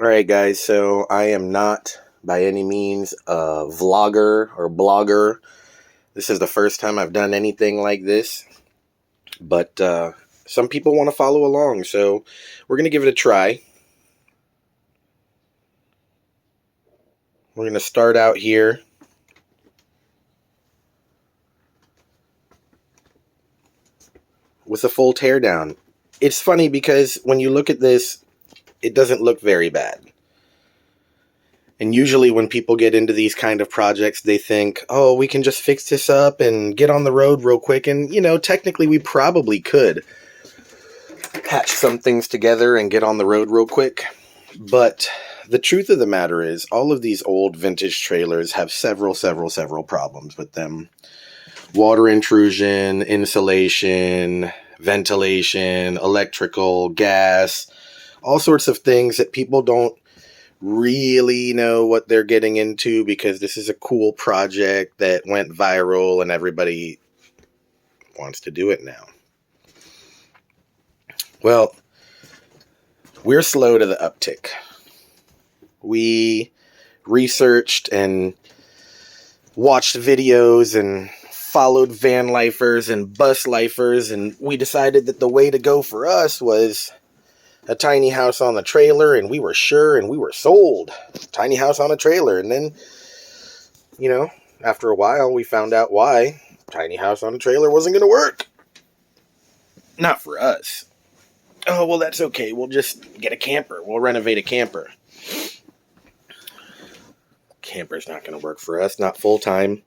Alright guys, so I am not by any means a vlogger or blogger. This is the first time I've done anything like this. But some people want to follow along, so we're going to give it a try. We're going to start out here. With a full teardown. It's funny because when you look at this, it doesn't look very bad. And usually when people get into these kind of projects, they think, oh, we can just fix this up and get on the road real quick. And, you know, technically we probably could patch some things together and get on the road real quick. But the truth of the matter is all of these old vintage trailers have several problems with them. Water intrusion, insulation, ventilation, electrical, gas, all sorts of things that people don't really know what they're getting into because this is a cool project that went viral and everybody wants to do it now. Well, we're slow to the uptick. We researched and watched videos and followed van lifers and bus lifers, and we decided that the way to go for us was a tiny house on the trailer, and we were sure and we were sold. Tiny house on a trailer. And then, you know, after a while, we found out why tiny house on a trailer wasn't going to work. Not for us. Oh, well, that's okay. We'll just get a camper. We'll renovate a camper. Camper's not going to work for us. Not full time.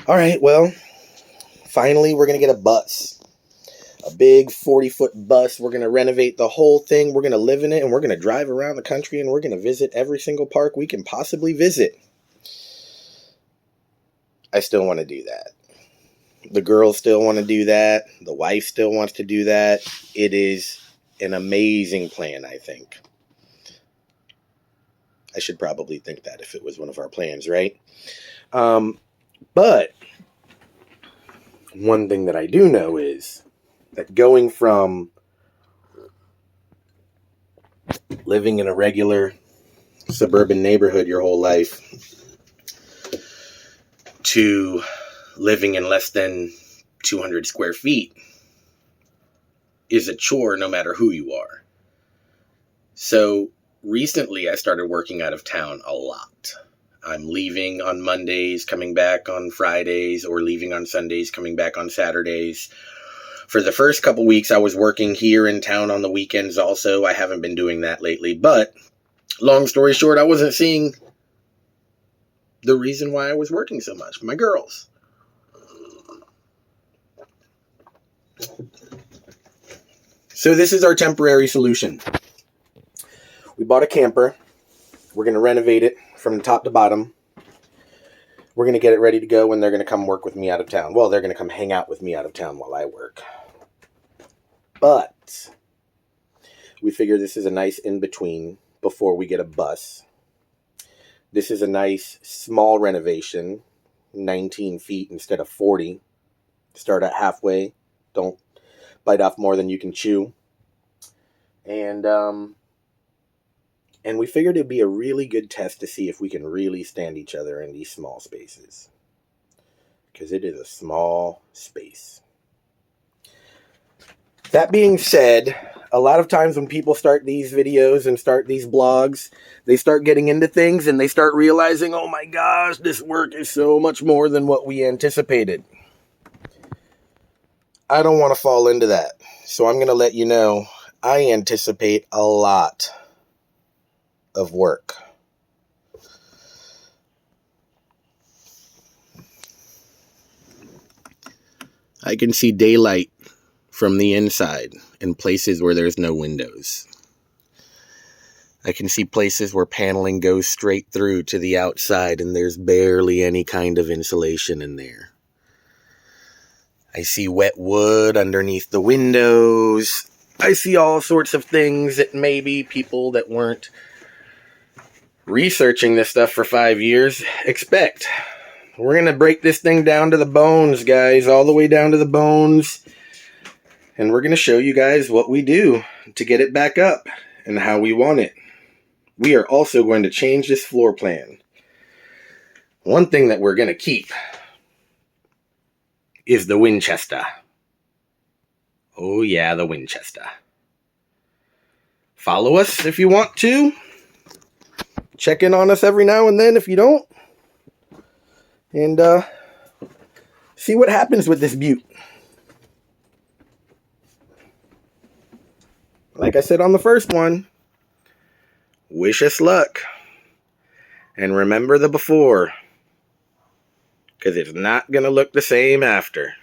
All right, well, finally, we're going to get a bus. A big 40-foot bus. We're going to renovate the whole thing. We're going to live in it, and we're going to drive around the country, and we're going to visit every single park we can possibly visit. I still want to do that. The girls still want to do that. The wife still wants to do that. It is an amazing plan, I think. I should probably think that if it was one of our plans, right? But one thing that I do know is that going from living in a regular suburban neighborhood your whole life to living in less than 200 square feet is a chore no matter who you are. So recently I started working out of town a lot. I'm leaving on Mondays, coming back on Fridays, or leaving on Sundays, coming back on Saturdays. For the first couple weeks, I was working here in town on the weekends also. I haven't been doing that lately. But long story short, I wasn't seeing the reason why I was working so much. My girls. So this is our temporary solution. We bought a camper. We're going to renovate it from top to bottom. We're going to get it ready to go when they're going to come work with me out of town. Well, they're going to come hang out with me out of town while I work. But we figure this is a nice in-between before we get a bus. This is a nice small renovation, 19 feet instead of 40. Start at halfway. Don't bite off more than you can chew. And we figured it'd be a really good test to see if we can really stand each other in these small spaces. Because it is a small space. That being said, a lot of times when people start these videos and start these blogs, they start getting into things and they start realizing, oh my gosh, this work is so much more than what we anticipated. I don't want to fall into that. So I'm going to let you know, I anticipate a lot of work. I can see daylight from the inside in places where there's no windows. I can see places where paneling goes straight through to the outside and there's barely any kind of insulation in there. I see wet wood underneath the windows. I see all sorts of things that maybe people that weren't researching this stuff for 5 years expect. We're going to break this thing down to the bones, guys, all the way down to the bones. And we're going to show you guys what we do to get it back up and how we want it. we are also going to change this floor plan. One thing that we're going to keep is the Winchester. Oh yeah, the Winchester. Follow us if you want to. Check in on us every now and then if you don't. And see what happens with this butte. Like I said on the first one, wish us luck. And remember the before, because it's not going to look the same after.